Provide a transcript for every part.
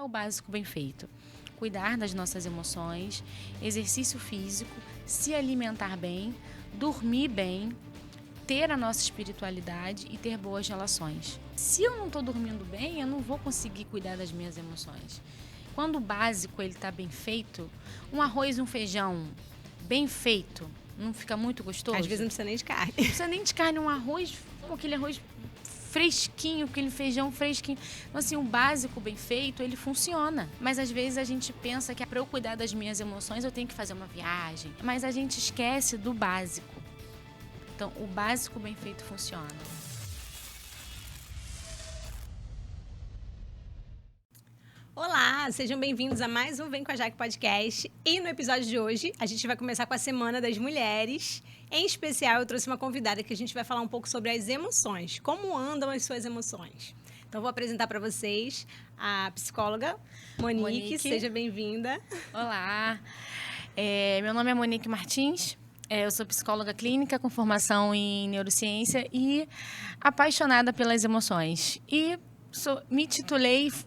o básico bem feito? Cuidar das nossas emoções, exercício físico, se alimentar bem, dormir bem, ter a nossa espiritualidade e ter boas relações. Se eu não estou dormindo bem, eu não vou conseguir cuidar das minhas emoções. Quando o básico está bem feito, um arroz e um feijão bem feito, não fica muito gostoso? Às vezes não precisa nem de carne. Não precisa nem de carne, um arroz, aquele arroz fresquinho, aquele feijão fresquinho. Então, assim, o básico bem feito, ele funciona. Mas, às vezes, a gente pensa que para eu cuidar das minhas emoções, eu tenho que fazer uma viagem. Mas a gente esquece do básico. Então, o básico bem feito funciona. Olá, sejam bem-vindos a mais um Vem com a Jaque Podcast. E no episódio de hoje, a gente vai começar com a Semana das Mulheres. Em especial, eu trouxe uma convidada que a gente vai falar um pouco sobre as emoções. Como andam as suas emoções? Então, vou apresentar para vocês a psicóloga Monique. Seja bem-vinda. Olá, meu nome é Monique Martins. Eu sou psicóloga clínica com formação em neurociência e apaixonada pelas emoções. E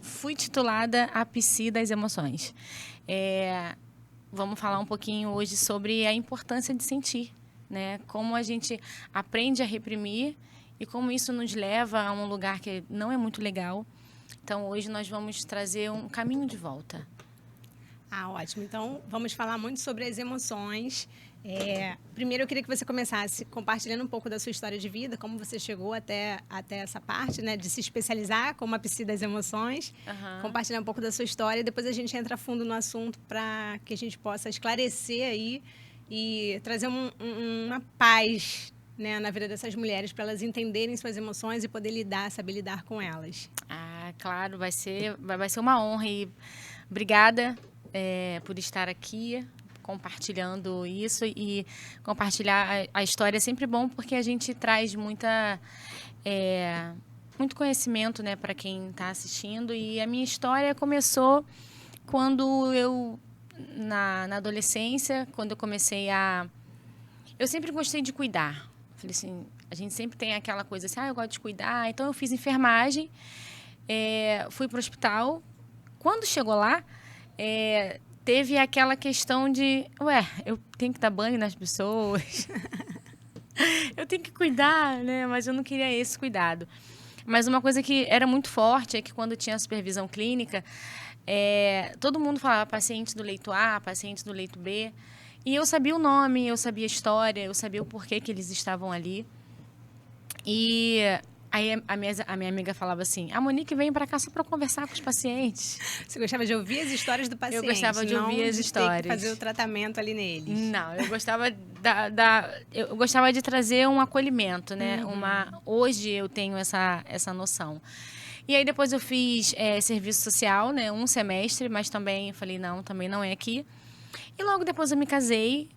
fui titulada a Psi das emoções. Vamos falar um pouquinho hoje sobre a importância de sentir, né? Como a gente aprende a reprimir e como isso nos leva a um lugar que não é muito legal. Então, hoje nós vamos trazer um caminho de volta. Ótimo. Então, vamos falar muito sobre as emoções. Primeiro, eu queria que você começasse compartilhando um pouco da sua história de vida, como você chegou até essa parte, né, de se especializar como a psi das emoções. Compartilhar um pouco da sua história e depois a gente entra a fundo no assunto para que a gente possa esclarecer aí e trazer uma paz, né, na vida dessas mulheres, para elas entenderem suas emoções e poder saber lidar com elas. Claro, vai ser uma honra e obrigada por estar aqui compartilhando isso, e compartilhar a história é sempre bom porque a gente traz muito conhecimento, né, para quem está assistindo. E a minha história começou quando eu, na adolescência, quando eu comecei eu sempre gostei de cuidar. Falei assim, a gente sempre tem aquela coisa assim, eu gosto de cuidar. Então eu fiz enfermagem, fui para o hospital. Quando chegou lá, teve aquela questão de, eu tenho que dar banho nas pessoas, eu tenho que cuidar, né? Mas eu não queria esse cuidado. Mas uma coisa que era muito forte é que quando tinha supervisão clínica, todo mundo falava paciente do leito A, paciente do leito B, e eu sabia o nome, eu sabia a história, eu sabia o porquê que eles estavam ali. E aí a minha amiga falava assim, a Monique vem para cá só para conversar com os pacientes. Você gostava de ouvir as histórias do paciente? Eu gostava de ouvir as histórias. Ter que fazer o tratamento ali neles. Não, eu gostava eu gostava de trazer um acolhimento, né? Hoje eu tenho essa noção. E aí depois eu fiz serviço social, né? Um semestre, mas também falei, não, também não é aqui. E logo depois eu me casei,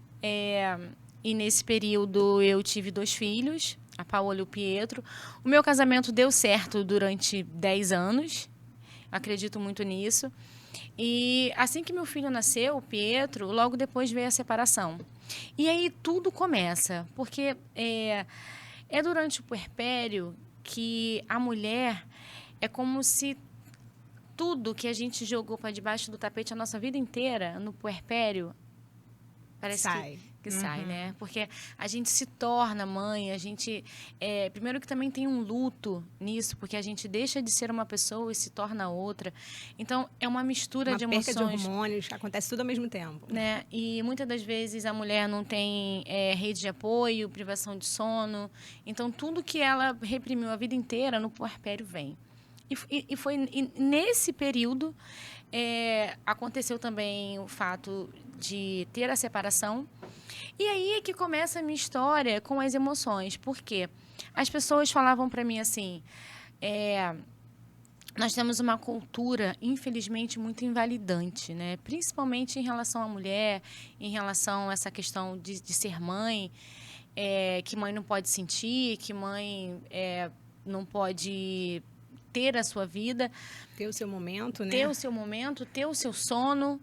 e nesse período eu tive 2 filhos, a Paola e o Pietro. O meu casamento deu certo durante 10 anos, acredito muito nisso. E assim que meu filho nasceu, o Pietro, logo depois veio a separação. E aí tudo começa, porque é durante o puerpério que a mulher é como se tudo que a gente jogou para debaixo do tapete a nossa vida inteira, no puerpério, parece que sai, né? Porque a gente se torna mãe, a gente... primeiro que também tem um luto nisso, porque a gente deixa de ser uma pessoa e se torna outra. Então, é uma mistura de emoções. Uma perca de hormônios, acontece tudo ao mesmo tempo. Né? E muitas das vezes a mulher não tem rede de apoio, privação de sono. Então, tudo que ela reprimiu a vida inteira, no puerpério vem. E foi nesse período aconteceu também o fato de ter a separação. E aí é que começa a minha história com as emoções. Por quê? As pessoas falavam para mim assim, nós temos uma cultura, infelizmente, muito invalidante, né? Principalmente em relação à mulher, em relação a essa questão de ser mãe, que mãe não pode sentir, que mãe não pode ter a sua vida. Ter o seu momento, né? Ter o seu momento, ter o seu sono.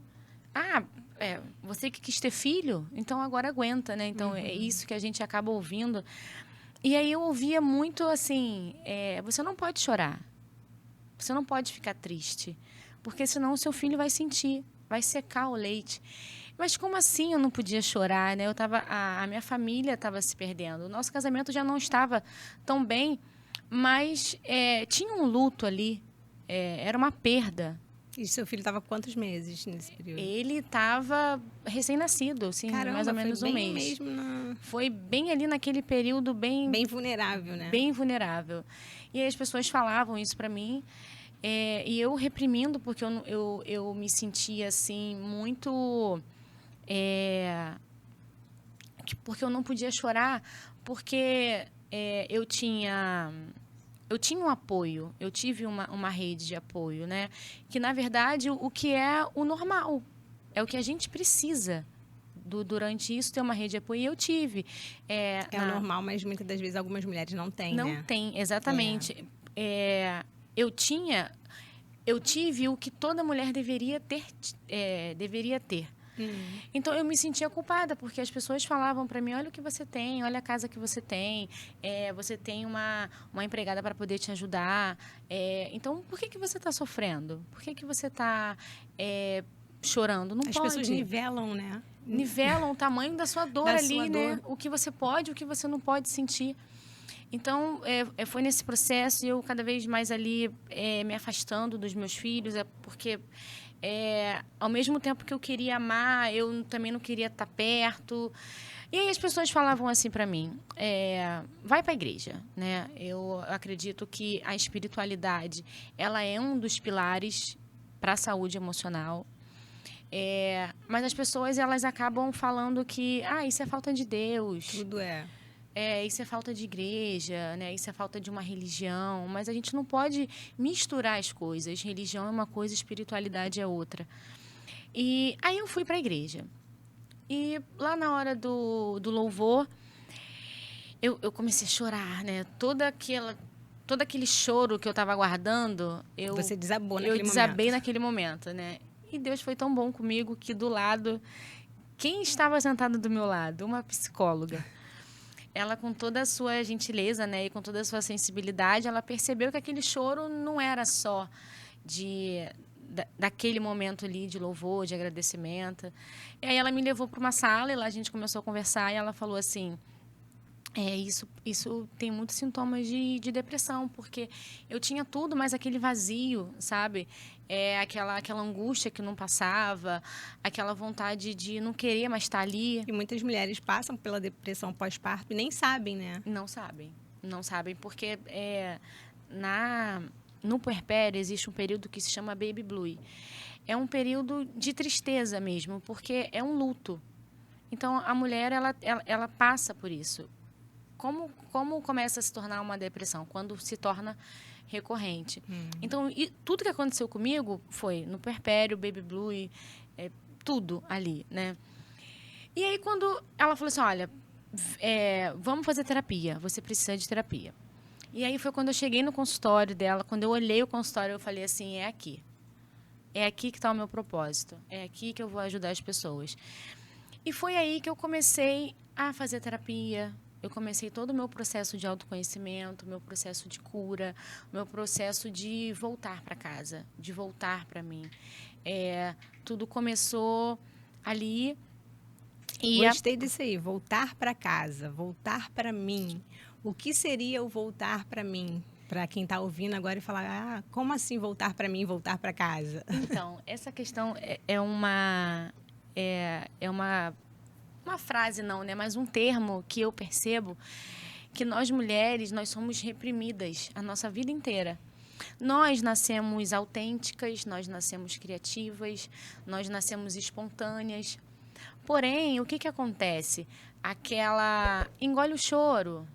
Você que quis ter filho, então agora aguenta, né? Então, é isso que a gente acaba ouvindo. E aí eu ouvia muito assim, você não pode chorar. Você não pode ficar triste. porque senão o seu filho vai sentir, vai secar o leite. Mas como assim eu não podia chorar, né? A minha família estava se perdendo. O nosso casamento já não estava tão bem, mas tinha um luto ali, era uma perda. E seu filho estava quantos meses nesse período? Ele estava recém-nascido, assim, Caramba, mais ou menos foi um bem mês. mesmo Foi bem ali naquele período bem vulnerável, né? Bem vulnerável. E aí as pessoas falavam isso para mim, e eu reprimindo, porque eu me sentia assim muito... porque eu não podia chorar, porque eu tinha um apoio, eu tive uma rede de apoio, né? Que, na verdade, o que é o normal, é o que a gente precisa durante isso, ter uma rede de apoio. E eu tive. O normal, mas muitas das vezes algumas mulheres não têm, né? Não tem, exatamente. Eu tive o que toda mulher deveria ter. Então, eu me sentia culpada, porque as pessoas falavam para mim, olha o que você tem, olha a casa que você tem uma empregada para poder te ajudar. Então, por que você está sofrendo? Por que você está chorando? Não As pode. pessoas nivelam, né? Nivelam o tamanho da sua dor ali, né? O que você pode, o que você não pode sentir. Então, foi nesse processo, eu cada vez mais ali me afastando dos meus filhos, porque... ao mesmo tempo que eu queria amar, eu também não queria estar perto. E aí as pessoas falavam assim para mim, vai para a igreja, né? Eu acredito que a espiritualidade, ela é um dos pilares para a saúde emocional. Mas as pessoas, elas acabam falando que, isso é falta de Deus. Tudo isso é falta de igreja, né? Isso é falta de uma religião. Mas a gente não pode misturar as coisas. Religião é uma coisa, espiritualidade é outra. E aí eu fui para a igreja. E lá na hora do louvor, eu comecei a chorar, né? Todo aquele choro que eu estava guardando, Você desabou naquele momento. Eu desabei naquele momento, né? E Deus foi tão bom comigo que do lado... Quem estava sentado do meu lado? Uma psicóloga. Ela, com toda a sua gentileza, né, e com toda a sua sensibilidade, ela percebeu que aquele choro não era só daquele momento ali de louvor, de agradecimento. E aí ela me levou para uma sala e lá a gente começou a conversar e ela falou assim, isso tem muitos sintomas de depressão, porque eu tinha tudo, mas aquele vazio, sabe? Aquela angústia que não passava, aquela vontade de não querer mais estar ali. E muitas mulheres passam pela depressão pós-parto e nem sabem, né? Não sabem, porque no puerpério existe um período que se chama baby blue. É um período de tristeza mesmo, porque é um luto. Então, a mulher, ela passa por isso. Como começa a se tornar uma depressão? Quando se torna recorrente. Então, tudo que aconteceu comigo foi no puerpério, baby blue, tudo ali, né? E aí, quando ela falou assim, olha, vamos fazer terapia, você precisa de terapia. E aí foi quando eu cheguei no consultório dela, quando eu olhei o consultório, eu falei assim, é aqui que está o meu propósito, é aqui que eu vou ajudar as pessoas. E foi aí que eu comecei a fazer terapia. Eu comecei todo o meu processo de autoconhecimento, meu processo de cura, meu processo de voltar para casa, de voltar para mim. Tudo começou ali. Gostei disso aí, voltar para casa, voltar para mim. O que seria o voltar para mim? Para quem está ouvindo agora e falar, como assim voltar para mim, voltar para casa? Então, essa questão é uma frase não, né? Mas um termo que eu percebo que nós mulheres, nós somos reprimidas a nossa vida inteira. Nós nascemos autênticas, nós nascemos criativas, nós nascemos espontâneas. Porém, o que acontece? Engole o choro,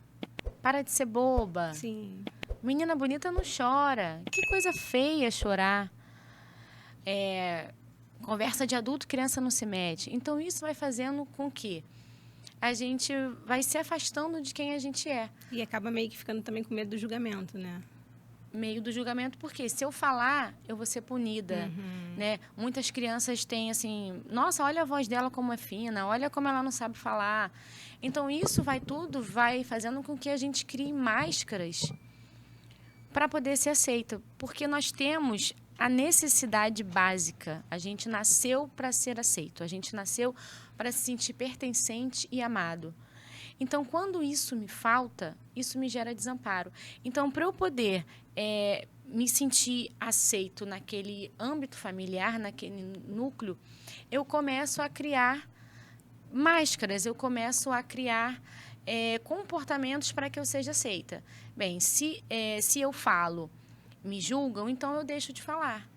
para de ser boba. Sim. Menina bonita não chora. Que coisa feia chorar. Conversa de adulto, criança não se mete. Então, isso vai fazendo com que a gente vai se afastando de quem a gente é. E acaba meio que ficando também com medo do julgamento, né? Meio do julgamento, porque se eu falar, eu vou ser punida, né? Muitas crianças têm assim, nossa, olha a voz dela como é fina, olha como ela não sabe falar. Então, isso vai fazendo com que a gente crie máscaras para poder ser aceita. Porque nós temos a necessidade básica. A gente nasceu para ser aceito. A gente nasceu para se sentir pertencente e amado. Então, quando isso me falta, isso me gera desamparo. Então, para eu poder me sentir aceito naquele âmbito familiar, naquele núcleo, eu começo a criar máscaras, eu começo a criar comportamentos para que eu seja aceita. Bem, se eu falo, me julgam, então eu deixo de falar.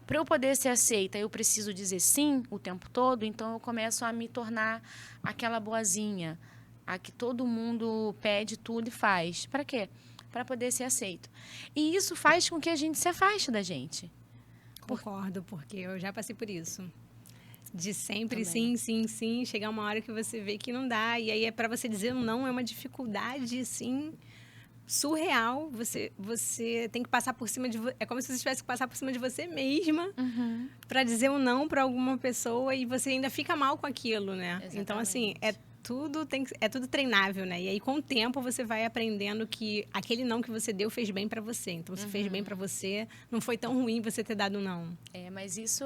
Para eu poder ser aceita, eu preciso dizer sim o tempo todo, então eu começo a me tornar aquela boazinha, a que todo mundo pede tudo e faz. Para quê? Para poder ser aceito. E isso faz com que a gente se afaste da gente. Concordo, porque eu já passei por isso. De sempre Também. sim, chegar uma hora que você vê que não dá, e aí para você dizer um não é uma dificuldade, assim, surreal. Você tem que passar por cima de... É como se você tivesse que passar por cima de você mesma para dizer um não para alguma pessoa e você ainda fica mal com aquilo, né? Exatamente. Então, assim, é tudo treinável, né? E aí, com o tempo, você vai aprendendo que aquele não que você deu fez bem para você. Então, se fez bem para você, não foi tão ruim você ter dado não. Mas isso,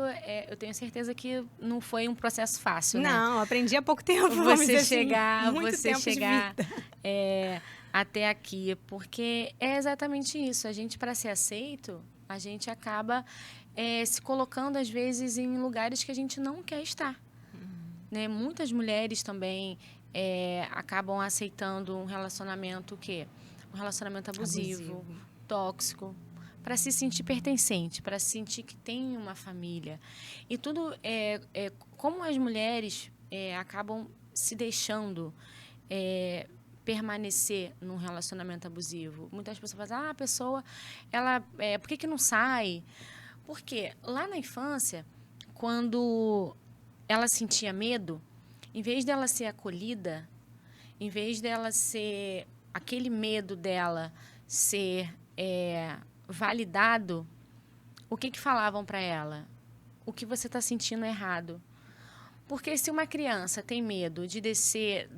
eu tenho certeza que não foi um processo fácil, né? Não, aprendi há pouco tempo, vamos dizer assim, muito tempo de vida. Até aqui, porque é exatamente isso. A gente, para ser aceito, a gente acaba se colocando, às vezes, em lugares que a gente não quer estar. Né? Muitas mulheres também acabam aceitando um relacionamento um relacionamento abusivo, tóxico, para se sentir pertencente, para se sentir que tem uma família. E tudo como as mulheres acabam se deixando permanecer num relacionamento abusivo. Muitas pessoas falam, a pessoa, por que não sai? Porque lá na infância, quando ela sentia medo, em vez dela ser acolhida, em vez dela ser aquele medo dela ser validado, o que falavam para ela? O que você está sentindo é errado. Porque se uma criança tem medo de descer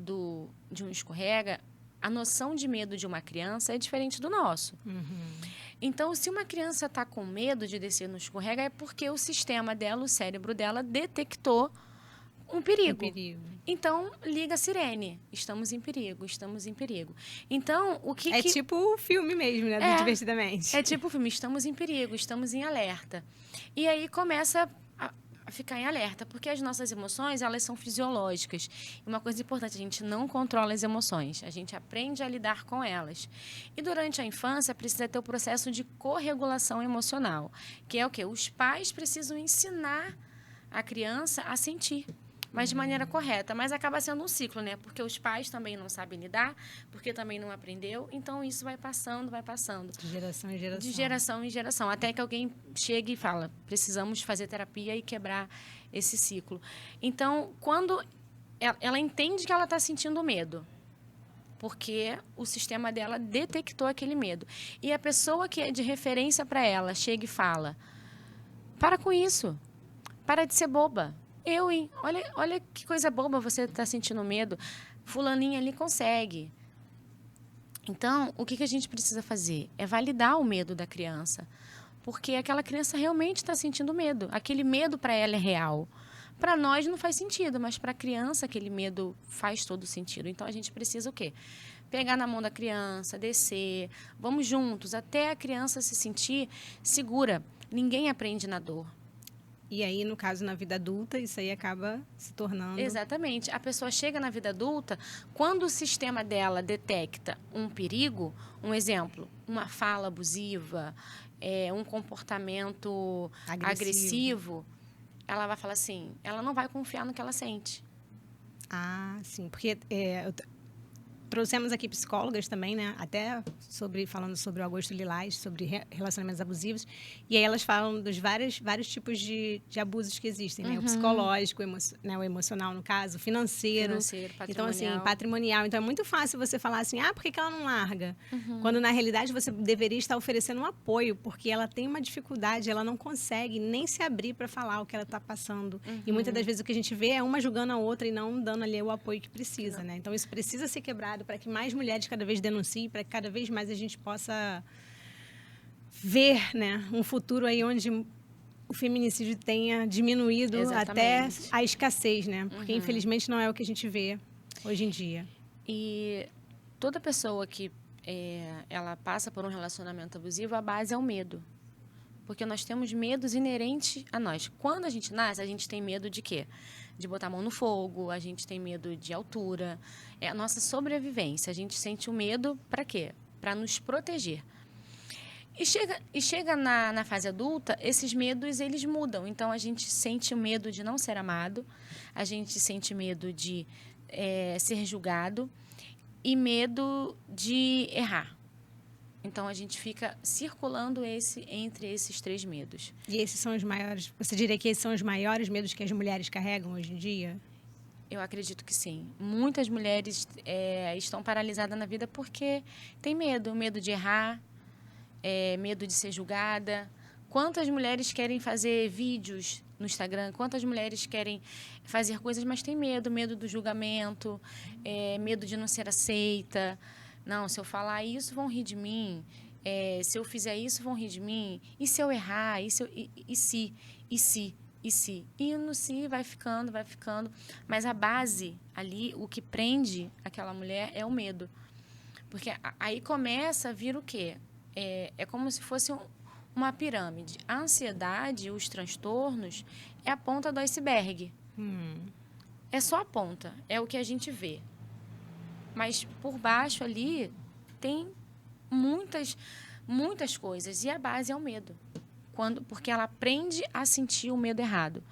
de um escorrega, a noção de medo de uma criança é diferente do nosso. Então, se uma criança está com medo de descer no escorrega, é porque o sistema dela, o cérebro dela, detectou um perigo. Então, liga a sirene. Estamos em perigo, estamos em perigo. Então, tipo o filme mesmo, né? Do Divertidamente. É tipo o filme, estamos em perigo, estamos em alerta. E aí começa a ficar em alerta, porque as nossas emoções, elas são fisiológicas. E uma coisa importante, a gente não controla as emoções, a gente aprende a lidar com elas. E durante a infância, precisa ter o processo de corregulação emocional, que é o quê? Os pais precisam ensinar a criança a sentir, mas de maneira correta. Mas acaba sendo um ciclo, né? Porque os pais também não sabem lidar, porque também não aprendeu. Então, isso vai passando. De geração em geração. De geração em geração. Até que alguém chegue e fala, precisamos fazer terapia e quebrar esse ciclo. Então, quando ela entende que ela está sentindo medo, porque o sistema dela detectou aquele medo. E a pessoa que é de referência para ela chega e fala, para com isso. Para de ser boba. Hein? Olha que coisa boba, você está sentindo medo. Fulaninha ali consegue. Então, o que a gente precisa fazer? É validar o medo da criança. Porque aquela criança realmente está sentindo medo. Aquele medo para ela é real. Para nós não faz sentido, mas para a criança aquele medo faz todo sentido. Então, a gente precisa o quê? Pegar na mão da criança, descer. Vamos juntos, até a criança se sentir segura. Ninguém aprende na dor. E aí, no caso, na vida adulta, isso aí acaba se tornando... Exatamente. A pessoa chega na vida adulta, quando o sistema dela detecta um perigo, um exemplo, uma fala abusiva, um comportamento agressivo, ela vai falar assim, ela não vai confiar no que ela sente. Ah, sim. Porque trouxemos aqui psicólogas também, né? Até falando sobre o Agosto Lilás, sobre relacionamentos abusivos. E aí elas falam dos vários tipos de abusos que existem, né? O psicológico, o emocional, no caso, financeiro, patrimonial. Então, assim, patrimonial. Então, é muito fácil você falar assim, por que ela não larga? Quando, na realidade, você deveria estar oferecendo um apoio, porque ela tem uma dificuldade, ela não consegue nem se abrir para falar o que ela está passando. E muitas das vezes o que a gente vê é uma julgando a outra e não dando ali o apoio que precisa, né? Então, isso precisa ser quebrado para que mais mulheres cada vez denunciem, para que cada vez mais a gente possa ver, né, um futuro aí onde o feminicídio tenha diminuído até a escassez, né? Porque, infelizmente, não é o que a gente vê hoje em dia. E toda pessoa que ela passa por um relacionamento abusivo, a base é o medo. Porque nós temos medos inerentes a nós. Quando a gente nasce, a gente tem medo de quê? De botar a mão no fogo, a gente tem medo de altura. É a nossa sobrevivência. A gente sente o medo para quê? Para nos proteger. E chega na fase adulta, esses medos, eles mudam. Então, a gente sente o medo de não ser amado, a gente sente medo de ser julgado e medo de errar. Então, a gente fica circulando entre esses 3 medos. E esses são os maiores... Você diria que esses são os maiores medos que as mulheres carregam hoje em dia? Eu acredito que sim. Muitas mulheres estão paralisadas na vida porque tem medo. Medo de errar, medo de ser julgada. Quantas mulheres querem fazer vídeos no Instagram? Quantas mulheres querem fazer coisas, mas tem medo? Medo do julgamento, medo de não ser aceita. Não, se eu falar isso, vão rir de mim. Se eu fizer isso, vão rir de mim. E se eu errar? E se? E no si vai ficando. Mas a base ali, o que prende aquela mulher é o medo. Porque aí começa a vir o quê? É como se fosse uma pirâmide. A ansiedade, os transtornos, é a ponta do iceberg. É só a ponta, é o que a gente vê. Mas por baixo ali tem muitas coisas. E a base é o medo. Porque ela aprende a sentir o medo errado.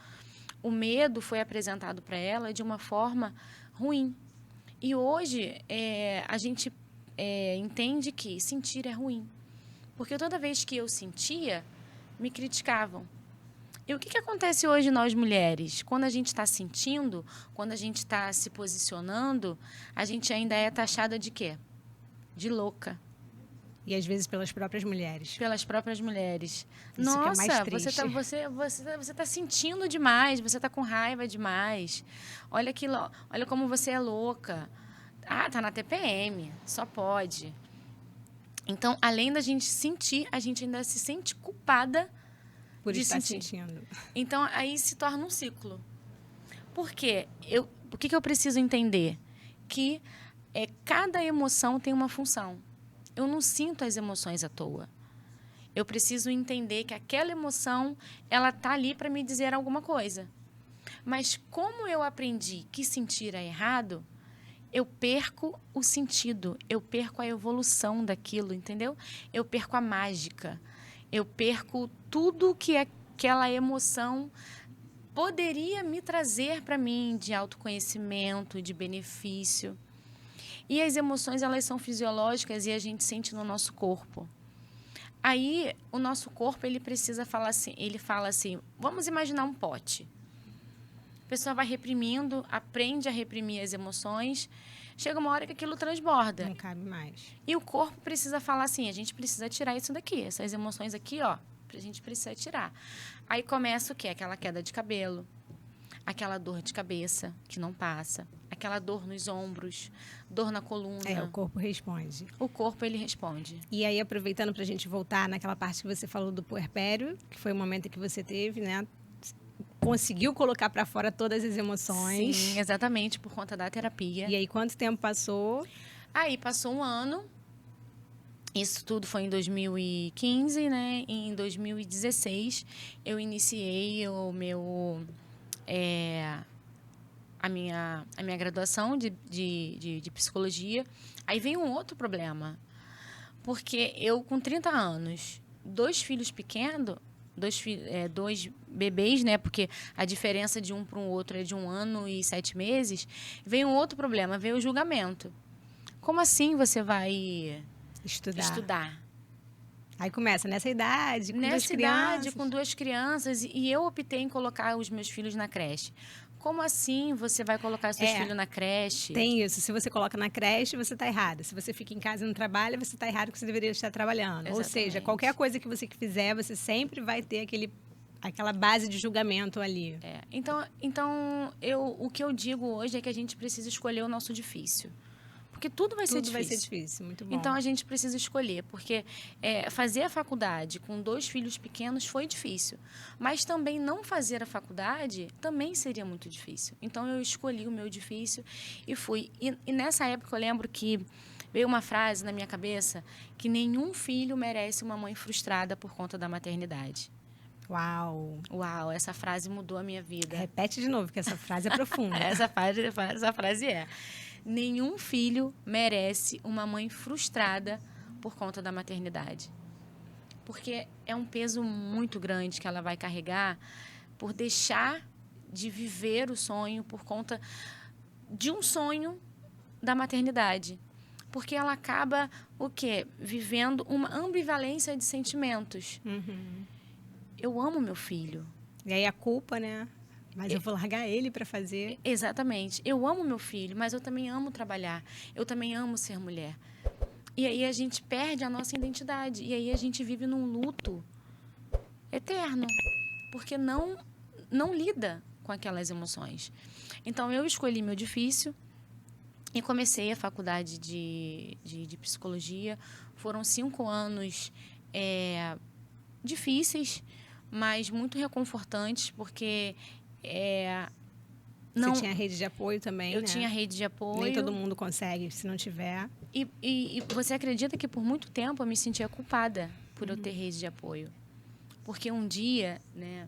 O medo foi apresentado para ela de uma forma ruim. E hoje a gente entende que sentir é ruim. Porque toda vez que eu sentia, me criticavam. E o que acontece hoje nós mulheres? Quando a gente está sentindo, quando a gente está se posicionando, a gente ainda é taxada de quê? De louca. E às vezes pelas próprias mulheres. Pelas próprias mulheres. Isso Nossa, que é mais triste. você tá sentindo demais, você está com raiva demais. Olha como você é louca. Ah, tá na TPM, só pode. Então, além da gente sentir, a gente ainda se sente culpada por estar sentindo. Então, aí se torna um ciclo. Por quê? O que eu preciso entender? Que cada emoção tem uma função. Eu não sinto as emoções à toa. Eu preciso entender que aquela emoção, ela está ali para me dizer alguma coisa. Mas como eu aprendi que sentir é errado, eu perco o sentido, eu perco a evolução daquilo, entendeu? Eu perco a mágica. Eu perco tudo que aquela emoção poderia me trazer para mim de autoconhecimento, de benefício. E as emoções, elas são fisiológicas e a gente sente no nosso corpo. Aí, o nosso corpo, ele fala assim, vamos imaginar um pote. A pessoa vai reprimindo, aprende a reprimir as emoções, chega uma hora que aquilo transborda. Não cabe mais. E o corpo precisa falar assim, a gente precisa tirar isso daqui, essas emoções aqui, ó, a gente precisa tirar. Aí começa o quê? Aquela queda de cabelo, aquela dor de cabeça que não passa, aquela dor nos ombros, dor na coluna. O corpo responde. O corpo, ele responde. E aí, aproveitando para a gente voltar naquela parte que você falou do puerpério, que foi o momento que você teve, né? Conseguiu colocar para fora todas as emoções. Sim, exatamente, por conta da terapia. E aí, quanto tempo passou? Aí, passou um ano. Isso tudo foi em 2015, né? E em 2016, eu iniciei a minha graduação de psicologia. Aí veio um outro problema. Porque eu, com 30 anos, 2 filhos pequenos, 2 bebês, né? Porque a diferença de um para o outro é de 1 ano e 7 meses. Veio um outro problema, veio o julgamento. Como assim você vai estudar? Aí começa nessa idade, com 2 crianças. E eu optei em colocar os meus filhos na creche. Como assim você vai colocar seus filhos na creche? Tem isso. Se você coloca na creche, você está errada. Se você fica em casa e não trabalha, você está errado, porque você deveria estar trabalhando. Exatamente. Ou seja, qualquer coisa que você fizer, você sempre vai ter aquela base de julgamento ali. Então o que eu digo hoje é que a gente precisa escolher o nosso difícil. Porque tudo vai ser Tudo difícil. vai ser difícil, muito bom. Então, a gente precisa escolher, porque fazer a faculdade com 2 filhos pequenos foi difícil. Mas também não fazer a faculdade também seria muito difícil. Então, eu escolhi o meu difícil e fui. E nessa época, eu lembro que veio uma frase na minha cabeça que nenhum filho merece uma mãe frustrada por conta da maternidade. Uau! Uau, essa frase mudou a minha vida. Repete de novo, que essa frase é profunda. Essa frase é: nenhum filho merece uma mãe frustrada por conta da maternidade. Porque é um peso muito grande que ela vai carregar por deixar de viver o sonho por conta de um sonho da maternidade. Porque ela acaba, o quê? Vivendo uma ambivalência de sentimentos. Uhum. Eu amo meu filho. E aí a culpa, né? Mas eu vou largar ele para fazer. Exatamente. Eu amo meu filho, mas eu também amo trabalhar. Eu também amo ser mulher. E aí a gente perde a nossa identidade. E aí a gente vive num luto eterno. Porque não lida com aquelas emoções. Então, eu escolhi meu difícil e comecei a faculdade de psicologia. Foram 5 anos difíceis, mas muito reconfortantes, porque Você tinha rede de apoio também, eu né? tinha rede de apoio. Nem todo mundo consegue, se não tiver. E você acredita que por muito tempo eu me sentia culpada por eu ter rede de apoio? Porque um dia, né,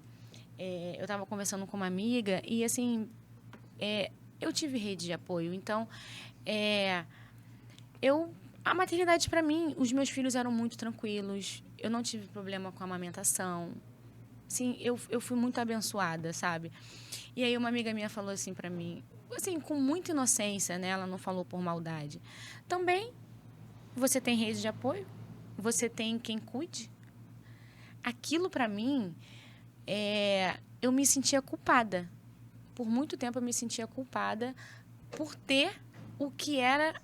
eu estava conversando com uma amiga e, assim, eu tive rede de apoio. Então, a maternidade, para mim, os meus filhos eram muito tranquilos. Eu não tive problema com a amamentação. Sim, eu fui muito abençoada, sabe? E aí uma amiga minha falou assim para mim, assim, com muita inocência, né? Ela não falou por maldade. Também, você tem rede de apoio? Você tem quem cuide? Aquilo, para mim, eu me sentia culpada. Por muito tempo, eu me sentia culpada por ter o que era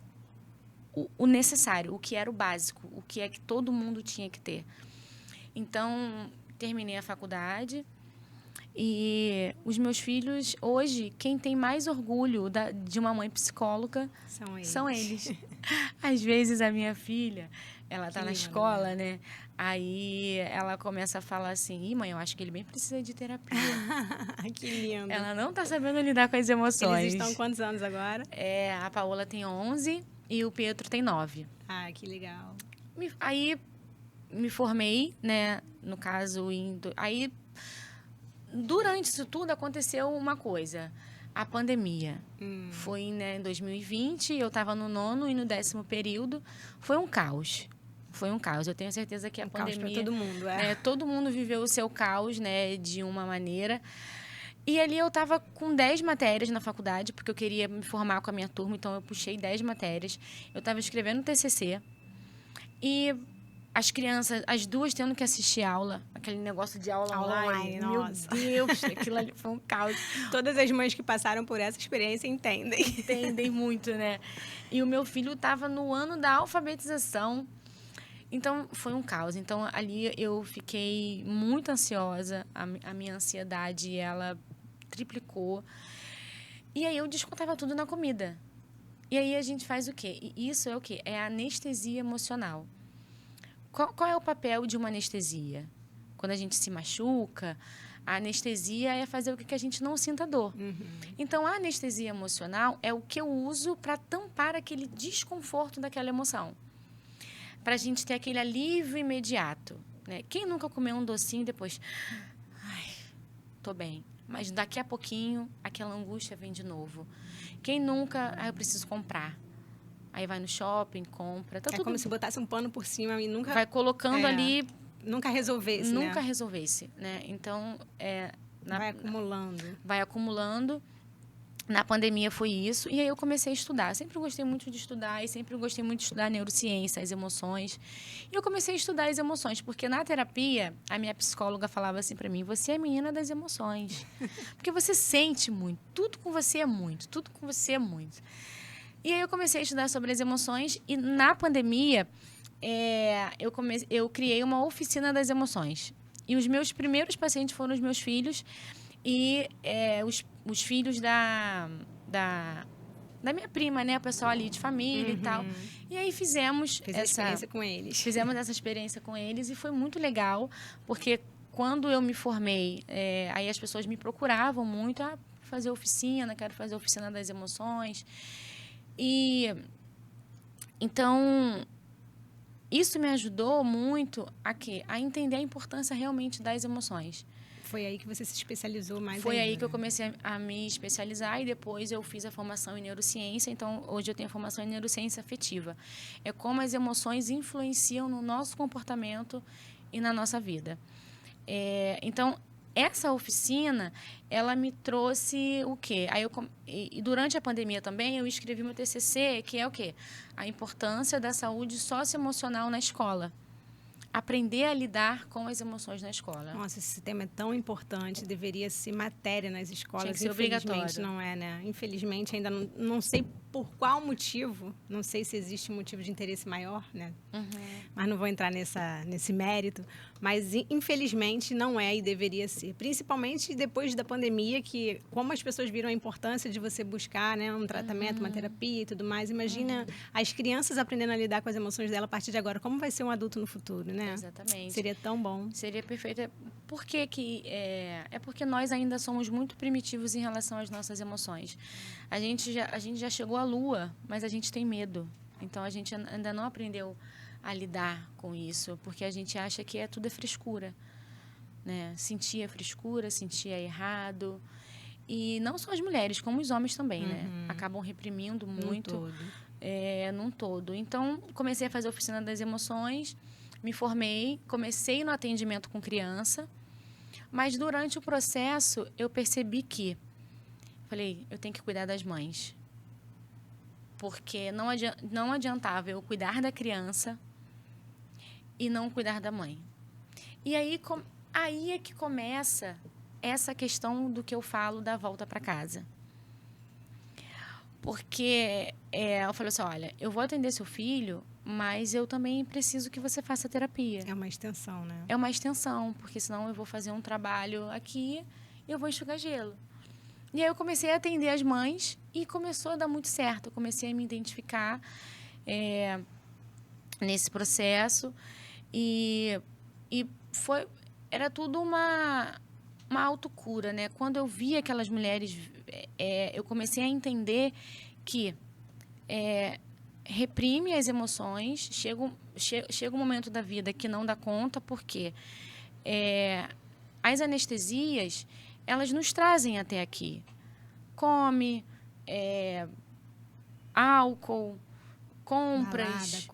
o necessário, o que era o básico, o que é que todo mundo tinha que ter. Então, terminei a faculdade e os meus filhos, hoje, quem tem mais orgulho de uma mãe psicóloga são eles. Às vezes, a minha filha, ela tá na escola, né? Aí ela começa a falar assim, mãe, eu acho que ele bem precisa de terapia. Que lindo. Ela não tá sabendo lidar com as emoções. Eles estão quantos anos agora? A Paola tem 11 e o Pietro tem 9. Ah, que legal. Aí me formei, né? No caso, aí durante isso tudo aconteceu uma coisa. A pandemia. Foi, né, em 2020, eu estava no 9º e no 10º período. Foi um caos. Foi um caos. Eu tenho certeza que a pandemia... Caos para todo mundo, todo mundo viveu o seu caos, né, de uma maneira. E ali eu estava com 10 matérias na faculdade, porque eu queria me formar com a minha turma, então eu puxei 10 matérias. Eu estava escrevendo TCC. E as crianças, as duas tendo que assistir aula, aquele negócio de aula online. Nossa. Meu Deus, aquilo ali foi um caos. Todas as mães que passaram por essa experiência entendem. Entendem muito, né? E o meu filho estava no ano da alfabetização. Então, foi um caos. Então, ali eu fiquei muito ansiosa. A minha ansiedade, ela triplicou. E aí eu descontava tudo na comida. E aí a gente faz o quê? E isso é o quê? É a anestesia emocional. Qual é o papel de uma anestesia? Quando a gente se machuca, a anestesia é fazer o que a gente não sinta dor. Então, a anestesia emocional é o que eu uso para tampar aquele desconforto daquela emoção. Para a gente ter aquele alívio imediato, né? Quem nunca comeu um docinho e depois... Ai, tô bem. Mas daqui a pouquinho, aquela angústia vem de novo. Quem nunca... eu preciso comprar. Aí vai no shopping, compra. Tá tudo... como se botasse um pano por cima e nunca... Vai colocando ali... Nunca resolvesse, Nunca resolvesse, né? Então, vai acumulando. Vai acumulando. Na pandemia foi isso. E aí eu comecei a estudar. Sempre gostei muito de estudar e sempre gostei muito de estudar neurociência, as emoções. E eu comecei a estudar as emoções, porque na terapia, a minha psicóloga falava assim para mim, você é a menina das emoções. Porque você sente muito. Tudo com você é muito. Tudo com você é muito. E aí eu comecei a estudar sobre as emoções e na pandemia eu criei uma oficina das emoções. E os meus primeiros pacientes foram os meus filhos e os filhos da minha prima, né? O pessoal ali de família e tal. E aí fizemos Fiz a experiência com eles. Fizemos essa experiência com eles e foi muito legal, porque quando eu me formei, aí as pessoas me procuravam muito, fazer oficina, quero fazer oficina das emoções. E então isso me ajudou muito a quê? A entender a importância realmente das emoções. Foi aí que você se especializou mais Foi ainda, aí que eu comecei a me especializar e depois eu fiz a formação em neurociência. Então, hoje eu tenho a formação em neurociência afetiva. É como as emoções influenciam no nosso comportamento e na nossa vida. Então, essa oficina, ela me trouxe o quê? E durante a pandemia também, eu escrevi meu TCC, que é o quê? A importância da saúde socioemocional na escola. Aprender a lidar com as emoções na escola. Nossa, esse tema é tão importante, deveria ser matéria nas escolas. Tinha que ser Infelizmente obrigatório. não é, né? Infelizmente ainda não sei por qual motivo, não sei se existe um motivo de interesse maior, né? Mas não vou entrar nesse mérito. Mas infelizmente não é e deveria ser. Principalmente depois da pandemia, que como as pessoas viram a importância de você buscar, né, um tratamento, uma terapia e tudo mais, imagina as crianças aprendendo a lidar com as emoções dela a partir de agora. Como vai ser um adulto no futuro, né? Exatamente. Seria tão bom. Seria perfeito. Por que que é porque nós ainda somos muito primitivos em relação às nossas emoções. A gente já chegou à Lua, mas a gente tem medo. Então, a gente ainda não aprendeu a lidar com isso, porque a gente acha que tudo é frescura. Né? Sentir é frescura, sentir é errado. E não só as mulheres, como os homens também, né? Acabam reprimindo muito. Num todo. Então, comecei a fazer a oficina das emoções, me formei, comecei no atendimento com criança, mas durante o processo eu percebi que, falei, eu tenho que cuidar das mães, porque não adiantava eu cuidar da criança e não cuidar da mãe. E aí é que começa essa questão do que eu falo da volta para casa. Porque eu falei assim, olha, eu vou atender seu filho, mas eu também preciso que você faça terapia. É uma extensão, né? É uma extensão, porque senão eu vou fazer um trabalho aqui e eu vou enxugar gelo. E aí eu comecei a atender as mães e começou a dar muito certo. Eu comecei a me identificar nesse processo e era tudo uma autocura, né? Quando eu vi aquelas mulheres, eu comecei a entender que reprime as emoções, chega um momento da vida que não dá conta, porque as anestesias, elas nos trazem até aqui. Come, álcool, compras,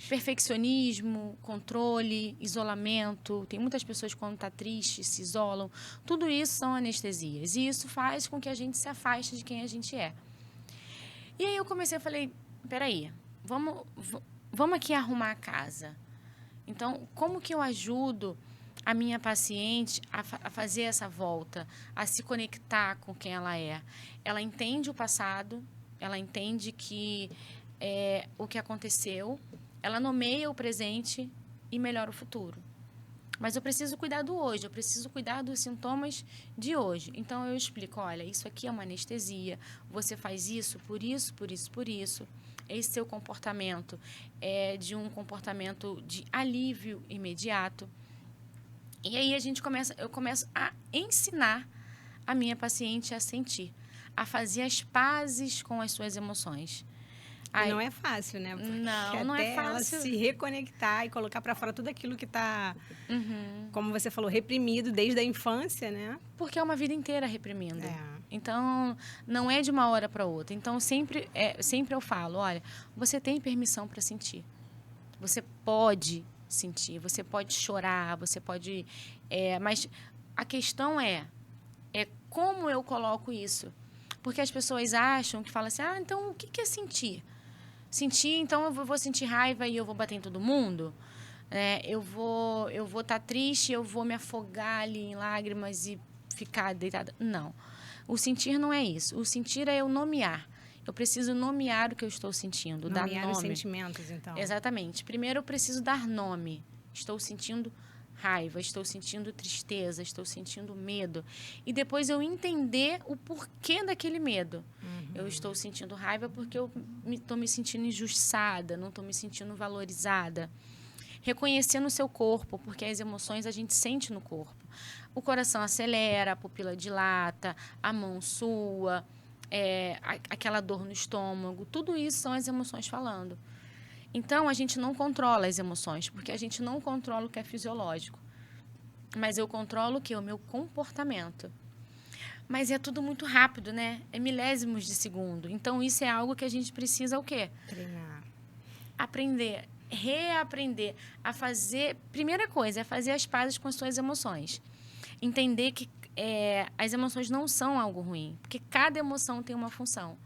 perfeccionismo, controle, isolamento. Tem muitas pessoas que, quando está triste, se isolam. Tudo isso são anestesias. E isso faz com que a gente se afaste de quem a gente é. E aí eu falei, peraí, vamos aqui arrumar a casa. Então, como que eu ajudo a minha paciente a fazer essa volta, a se conectar com quem ela é? Ela entende o passado, ela entende que o que aconteceu, ela nomeia o presente e melhora o futuro. Mas eu preciso cuidar do hoje, eu preciso cuidar dos sintomas de hoje. Então, eu explico, olha, isso aqui é uma anestesia, você faz isso, por isso, por isso, por isso. Esse seu comportamento é de um comportamento de alívio imediato. E aí eu começo a ensinar a minha paciente a sentir, a fazer as pazes com as suas emoções. Aí, não é fácil, né? Porque não é fácil. Ela se reconectar e colocar para fora tudo aquilo que está, como você falou, reprimido desde a infância, né? Porque é uma vida inteira reprimindo. Então, não é de uma hora para outra. Então, sempre eu falo, olha, você tem permissão para sentir. Você pode sentir, você pode chorar, você pode... mas a questão é como eu coloco isso. Porque as pessoas acham que falam assim, então o que é sentir? Sentir, então eu vou sentir raiva e eu vou bater em todo mundo? Eu vou estar triste, eu vou me afogar ali em lágrimas e ficar deitada? Não. O sentir não é isso. O sentir é eu nomear. Eu preciso nomear o que eu estou sentindo, dar nome. Nomear os sentimentos, então. Exatamente. Primeiro eu preciso dar nome. Estou sentindo raiva, estou sentindo tristeza, estou sentindo medo. E depois eu entender o porquê daquele medo. Eu estou sentindo raiva porque eu estou me sentindo injustiçada, não estou me sentindo valorizada. Reconhecer no seu corpo, porque as emoções a gente sente no corpo. O coração acelera, a pupila dilata, a mão sua, aquela dor no estômago. Tudo isso são as emoções falando. Então, a gente não controla as emoções, porque a gente não controla o que é fisiológico. Mas eu controlo o quê? O meu comportamento. Mas é tudo muito rápido, né? É milésimos de segundo. Então, isso é algo que a gente precisa o quê? Treinar. Aprender, reaprender a fazer... Primeira coisa, é fazer as pazes com as suas emoções. Entender que as emoções não são algo ruim, porque cada emoção tem uma função.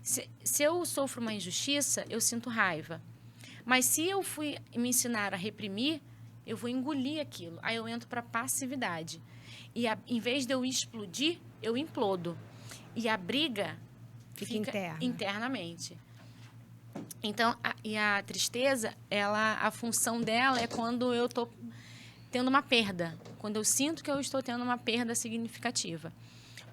Se eu sofro uma injustiça, eu sinto raiva. Mas se eu fui me ensinar a reprimir, eu vou engolir aquilo. Aí eu entro para passividade. E em vez de eu explodir, eu implodo. E a briga fica internamente. Então, a tristeza, a função dela é quando eu estou tendo uma perda. Quando eu sinto que eu estou tendo uma perda significativa.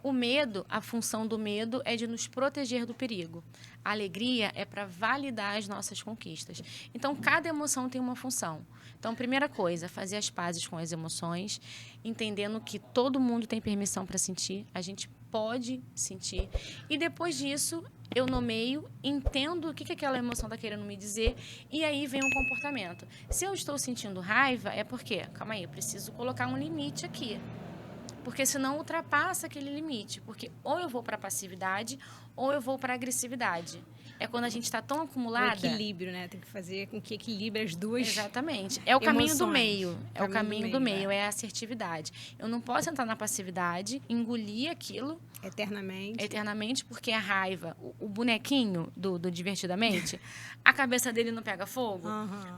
O medo, a função do medo é de nos proteger do perigo. A alegria é para validar as nossas conquistas. Então, cada emoção tem uma função. Então, primeira coisa, fazer as pazes com as emoções, entendendo que todo mundo tem permissão para sentir, a gente pode sentir. E depois disso, eu nomeio, entendo o que aquela emoção está querendo me dizer, e aí vem um comportamento. Se eu estou sentindo raiva, é porque, calma aí, eu preciso colocar um limite aqui. Porque senão ultrapassa aquele limite. Porque ou eu vou para a passividade ou eu vou para a agressividade. É quando a gente está tão acumulada... O equilíbrio, né? Tem que fazer com que equilibre as duas. Exatamente. É o caminho do meio. É o caminho do meio, é a assertividade. Eu não posso entrar na passividade, engolir aquilo... Eternamente, porque a raiva... O bonequinho do Divertidamente, a cabeça dele não pega fogo.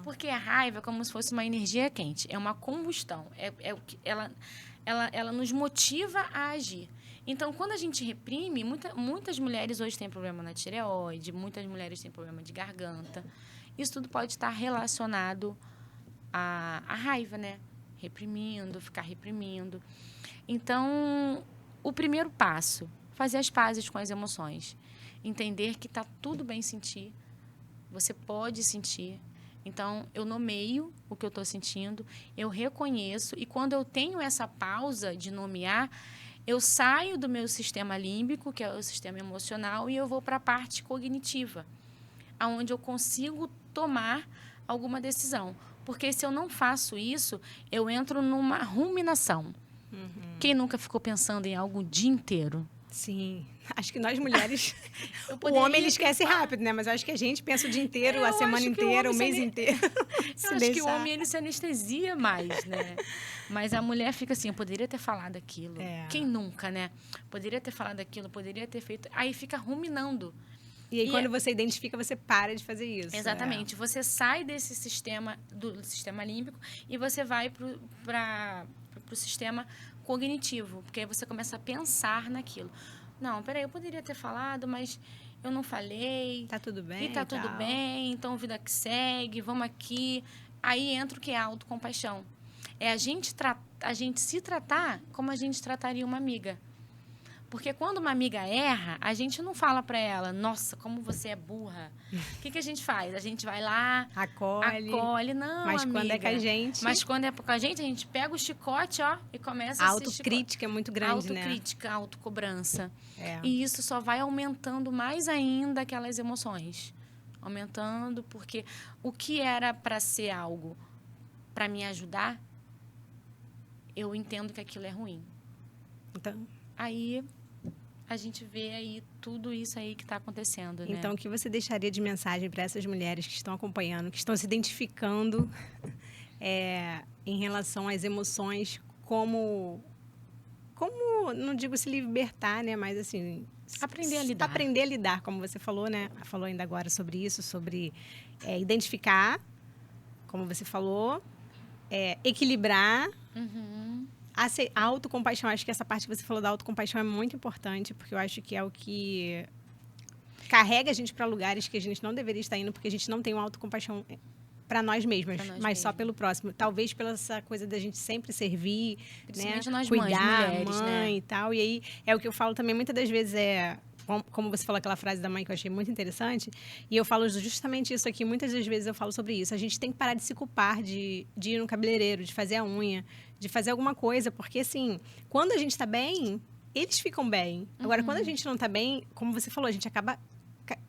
Porque a raiva é como se fosse uma energia quente. É uma combustão. Ela nos motiva a agir. Então, quando a gente reprime, muitas mulheres hoje têm problema na tireoide, muitas mulheres têm problema de garganta. Isso tudo pode estar relacionado à raiva, né? Ficar reprimindo. Então, o primeiro passo, fazer as pazes com as emoções. Entender que está tudo bem sentir, você pode sentir. Então, eu nomeio o que eu estou sentindo, eu reconheço, e quando eu tenho essa pausa de nomear, eu saio do meu sistema límbico, que é o sistema emocional, e eu vou para a parte cognitiva, onde eu consigo tomar alguma decisão. Porque se eu não faço isso, eu entro numa ruminação. Quem nunca ficou pensando em algo o dia inteiro? Sim. Acho que nós mulheres... O homem, ele esquece rápido, né? Mas eu acho que a gente pensa o dia inteiro, a semana inteira, o mês inteiro. Eu acho que o homem, ele se anestesia mais, né? Mas a mulher fica assim, eu poderia ter falado aquilo. Quem nunca, né? Poderia ter falado aquilo, poderia ter feito... Aí fica ruminando. E aí, quando você identifica, você para de fazer isso. Exatamente. Você sai desse sistema, do sistema límbico, e você vai para o sistema cognitivo, porque aí você começa a pensar naquilo. Não, peraí, eu poderia ter falado, mas eu não falei. Tá tudo bem. E tá tudo bem, então vida que segue, vamos aqui. Aí entra o que é a autocompaixão. É a gente se tratar como a gente trataria uma amiga. Porque quando uma amiga erra, a gente não fala para ela, nossa, como você é burra. O que a gente faz? A gente vai lá, acolhe. Não, mas amiga. Quando é com a gente... Mas quando é com a gente pega o chicote, ó, e começa a autocrítica é muito grande, né? Autocrítica, autocobrança. E isso só vai aumentando mais ainda aquelas emoções. Aumentando, porque o que era para ser algo para me ajudar, eu entendo que aquilo é ruim. Então... Aí... a gente vê aí tudo isso aí que está acontecendo, né? Então, o que você deixaria de mensagem para essas mulheres que estão acompanhando, que estão se identificando em relação às emoções, como, não digo se libertar, né? Mas, assim... Aprender a lidar. Aprender a lidar, como você falou, né? Falou ainda agora sobre isso, sobre identificar, como você falou, equilibrar... A autocompaixão, acho que essa parte que você falou da autocompaixão é muito importante, porque eu acho que é o que carrega a gente para lugares que a gente não deveria estar indo, porque a gente não tem uma autocompaixão para nós mesmas, Pra nós mas só mesmas. pelo próximo. Talvez pela essa coisa da gente sempre servir, Principalmente né? nós Cuidar, mulheres, né? mãe e tal. E aí é o que eu falo também, muitas das vezes como você falou aquela frase da mãe que eu achei muito interessante, e eu falo justamente isso aqui, muitas das vezes eu falo sobre isso. A gente tem que parar de se culpar de ir no cabeleireiro, de fazer a unha, de fazer alguma coisa, porque assim, quando a gente tá bem, eles ficam bem. Agora, quando a gente não tá bem, como você falou, a gente acaba,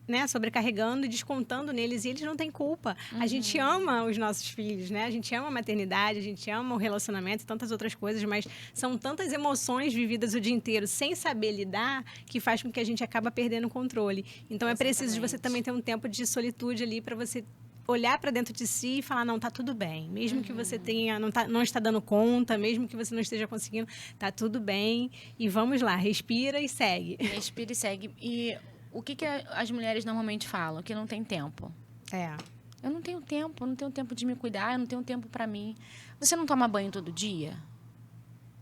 né, sobrecarregando e descontando neles, e eles não têm culpa. A gente ama os nossos filhos, né? A gente ama a maternidade, a gente ama o relacionamento e tantas outras coisas, mas são tantas emoções vividas o dia inteiro sem saber lidar que faz com que a gente acaba perdendo o controle. Então, é preciso de você Exatamente. também ter um tempo de solitude ali para você olhar para dentro de si e falar, não, tá tudo bem. Mesmo que você tenha, não está dando conta, mesmo que você não esteja conseguindo, tá tudo bem. E vamos lá, respira e segue. Respira e segue. E o que as mulheres normalmente falam? Que não tem tempo. É. Eu não tenho tempo de me cuidar, eu não tenho tempo para mim. Você não toma banho todo dia?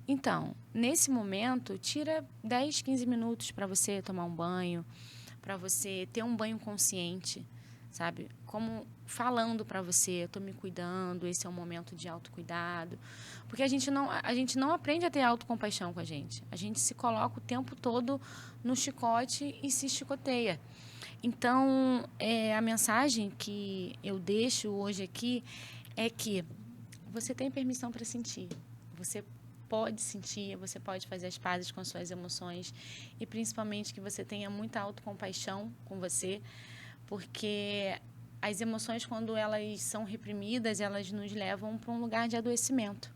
Então, nesse momento, tira 10, 15 minutos para você tomar um banho, para você ter um banho consciente, sabe? Como falando para você, eu tô me cuidando, esse é um momento de autocuidado. Porque a gente não aprende a ter autocompaixão com a gente. A gente se coloca o tempo todo no chicote e se chicoteia. Então, a mensagem que eu deixo hoje aqui é que você tem permissão para sentir. Você pode sentir, você pode fazer as pazes com as suas emoções e principalmente que você tenha muita autocompaixão com você, porque as emoções, quando elas são reprimidas, elas nos levam para um lugar de adoecimento.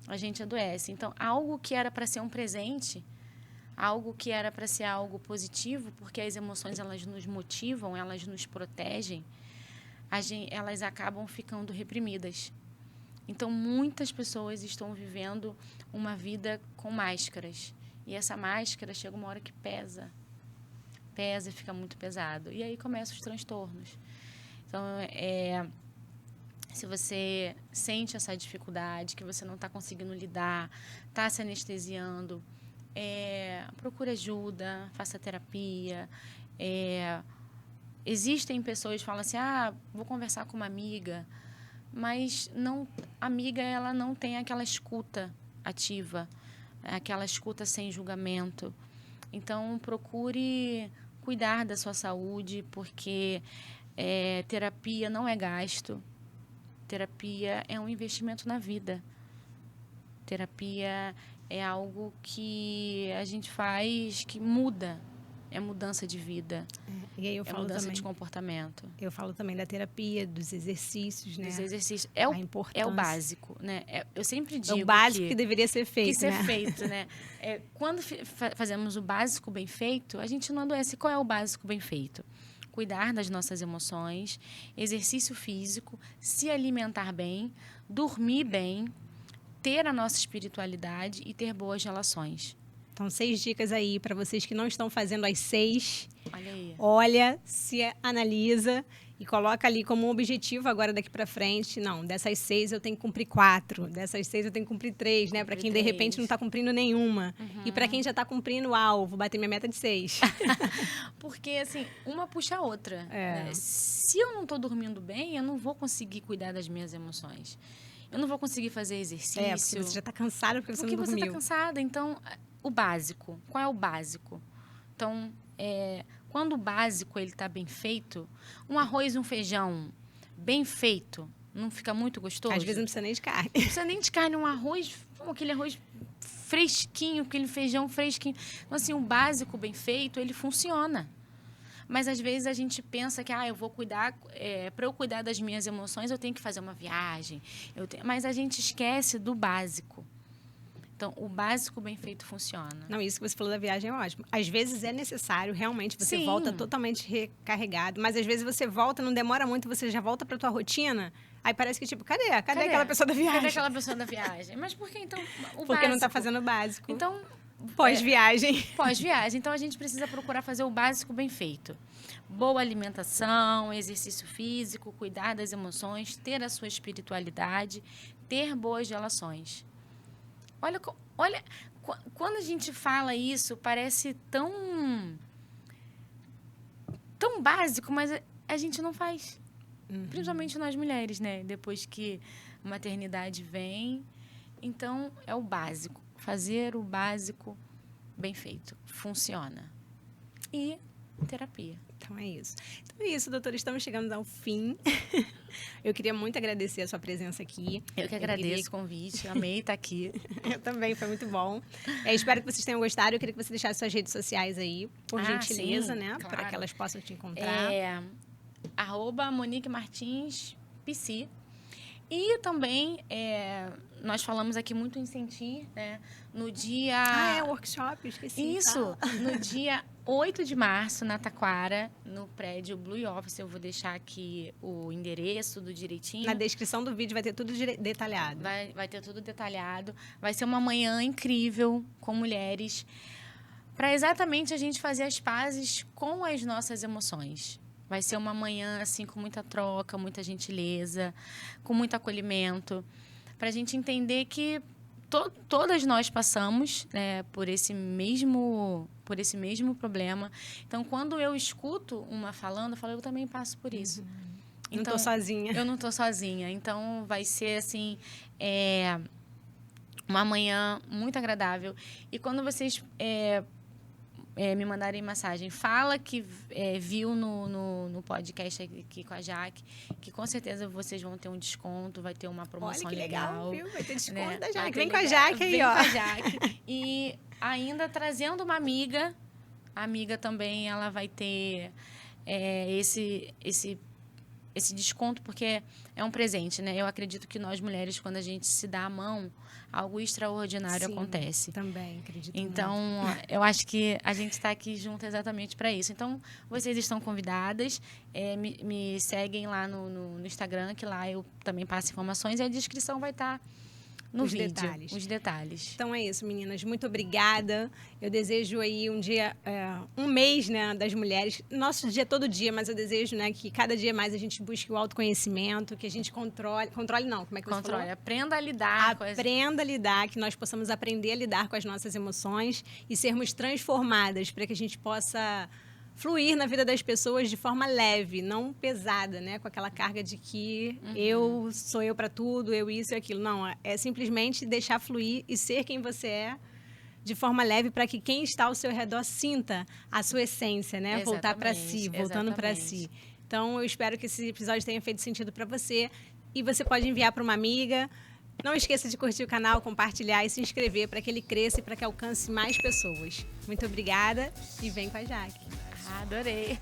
A gente adoece. Então, algo que era para ser um presente, algo que era para ser algo positivo, porque as emoções elas nos motivam, elas nos protegem, elas acabam ficando reprimidas. Então, muitas pessoas estão vivendo uma vida com máscaras. E essa máscara chega uma hora que pesa e fica muito pesado. E aí começam os transtornos. Então, se você sente essa dificuldade, que você não está conseguindo lidar, está se anestesiando, procure ajuda, faça terapia. Existem pessoas que falam assim, vou conversar com uma amiga, mas a amiga ela não tem aquela escuta ativa, aquela escuta sem julgamento. Então, procure cuidar da sua saúde, porque terapia não é gasto. Terapia é um investimento na vida. Terapia é algo que a gente faz que muda. É mudança de vida. E aí eu falo mudança também, de comportamento. Eu falo também da terapia, dos exercícios, né? Dos exercícios. A importância. É o básico, né? Eu sempre digo o básico que deveria ser feito, que ser né? feito, né? Quando fazemos o básico bem feito, a gente não adoece. Qual é o básico bem feito? Cuidar das nossas emoções, exercício físico, se alimentar bem, dormir bem, ter a nossa espiritualidade e ter boas relações. Então, 6 dicas aí para vocês que não estão fazendo as 6. Olha aí. Olha, se analisa e coloca ali como um objetivo agora daqui para frente. Não, dessas 6 eu tenho que cumprir 4. Dessas 6 eu tenho que cumprir 3, né? Para quem de repente não está cumprindo nenhuma. E para quem já está cumprindo, vou bater minha meta de 6. Porque, assim, uma puxa a outra. Né? Se eu não estou dormindo bem, eu não vou conseguir cuidar das minhas emoções. Eu não vou conseguir fazer exercício. Porque você já está cansada porque você não dormiu. Porque você está cansada. Então, o básico. Qual é o básico? Então, quando o básico ele está bem feito, um arroz e um feijão bem feito, não fica muito gostoso? Às vezes não precisa nem de carne. Não precisa nem de carne, um arroz, aquele arroz fresquinho, aquele feijão fresquinho. Então, assim, o básico bem feito, ele funciona. Mas, às vezes, a gente pensa que, eu vou cuidar, para eu cuidar das minhas emoções, eu tenho que fazer uma viagem. Mas a gente esquece do básico. Então, o básico bem feito funciona. Não, isso que você falou da viagem é ótimo. Às vezes é necessário, realmente, você Sim. volta totalmente recarregado. Mas, às vezes, você volta, não demora muito, você já volta para tua rotina. Aí parece que, cadê aquela pessoa da viagem? Cadê aquela pessoa da viagem? Mas por que, então, o Porque básico? não está fazendo o básico. Então, pós-viagem. Pós-viagem. Então, a gente precisa procurar fazer o básico bem feito. Boa alimentação, exercício físico, cuidar das emoções, ter a sua espiritualidade, ter boas relações. Olha, quando a gente fala isso, parece tão básico, mas a gente não faz. principalmente nós mulheres, né? Depois que a maternidade vem. Então, é o básico. Fazer o básico bem feito. Funciona. E terapia. Então é isso, doutora. Estamos chegando ao fim. Eu queria muito agradecer a sua presença aqui. Eu que agradeço o convite. Amei estar aqui. Eu também, foi muito bom. Espero que vocês tenham gostado. Eu queria que você deixasse suas redes sociais aí, por gentileza, sim, né? claro. Para que elas possam te encontrar. @Monique Martins PC. E também, nós falamos aqui muito em sentir, né? No dia... workshop, esqueci. Isso, no dia 8 de março, na Taquara, no prédio Blue Office. Eu vou deixar aqui o endereço do direitinho. Na descrição do vídeo vai ter tudo detalhado. Vai ter tudo detalhado. Vai ser uma manhã incrível com mulheres, para exatamente a gente fazer as pazes com as nossas emoções. Vai ser uma manhã assim com muita troca, muita gentileza, com muito acolhimento, para a gente entender que todas nós passamos, né, por esse mesmo problema. Então, quando eu escuto uma falando, eu falo, eu também passo por isso. Então, não estou sozinha. Eu não estou sozinha. Então, vai ser assim, uma manhã muito agradável. E quando vocês me mandarem mensagem, fala que viu no podcast aqui com a Jaque, que com certeza vocês vão ter um desconto, vai ter uma promoção legal. Viu? Vai ter desconto, né? da Jaque. Vem com a Jaque aí, ó. Vem com a Jaque. E ainda trazendo uma amiga, a amiga também, ela vai ter esse desconto, porque é um presente, né? Eu acredito que nós mulheres, quando a gente se dá a mão, algo extraordinário acontece. Também, acredito. Então, eu acho que a gente está aqui junto exatamente para isso. Então, vocês estão convidadas, me seguem lá no Instagram, que lá eu também passo informações, e a descrição vai estar no vídeo. Os detalhes. Então é isso, meninas. Muito obrigada. Eu desejo aí um dia, um mês, né, das mulheres. Nosso dia é todo dia, mas eu desejo, né, que cada dia mais a gente busque o autoconhecimento, que a gente controle não, como é que você falou? Aprenda a lidar. Aprenda a lidar, que nós possamos aprender a lidar com as nossas emoções e sermos transformadas para que a gente possa fluir na vida das pessoas de forma leve, não pesada, né? Com aquela carga de que eu sou eu para tudo, eu isso e aquilo. Não, é simplesmente deixar fluir e ser quem você é de forma leve para que quem está ao seu redor sinta a sua essência, né? Exatamente, voltar para si, voltando para si. Então, eu espero que esse episódio tenha feito sentido para você e você pode enviar para uma amiga. Não esqueça de curtir o canal, compartilhar e se inscrever para que ele cresça e para que alcance mais pessoas. Muito obrigada e vem com a Jaque. Adorei!